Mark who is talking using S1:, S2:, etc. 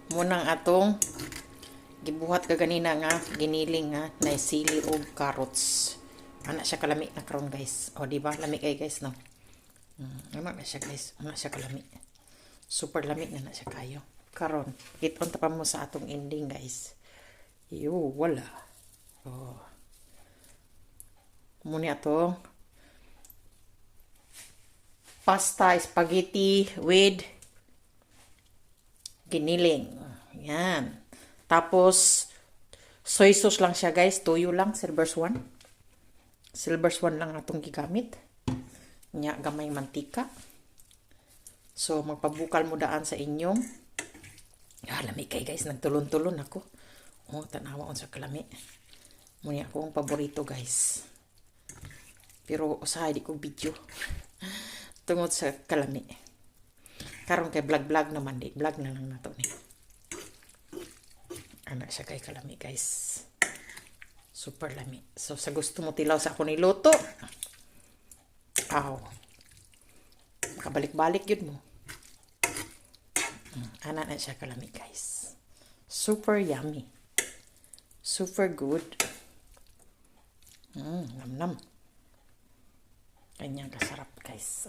S1: Munang atong gibuhat ka ganina nga giniling nga na sili og carrots. Ana siya kalami na karon guys. O di ba lami kay guys no. Ano na siya guys. Ana siya kalami. Super lami na siya kayo. Karon kiton ta pa mo sa atong ending guys. Yo wala. Oh. Muna atong pasta spaghetti with giniling. Yan. Tapos, soy sauce lang siya guys. Tuyo lang. Silver Swan. Silver Swan lang atong gigamit. Nya, gamay mantika. So, magpabukal mo daan sa inyong. Lami kay guys. Nagtulon-tulon ako. Oh, tanawa on sa kalami. Muna ako ang paborito guys. Pero, usahay di ko video. Tungod sa kalami. Karon kay vlog naman di. Vlog na lang nato ni. Anak siya kay kalami guys. Super lami. So sa gusto mo tilaw sa ako niluto. Aw. Makabalik-balik yun mo. Anak na siya kalami guys. Super yummy. Super good. Nam-nam. Kanyang kasarap guys.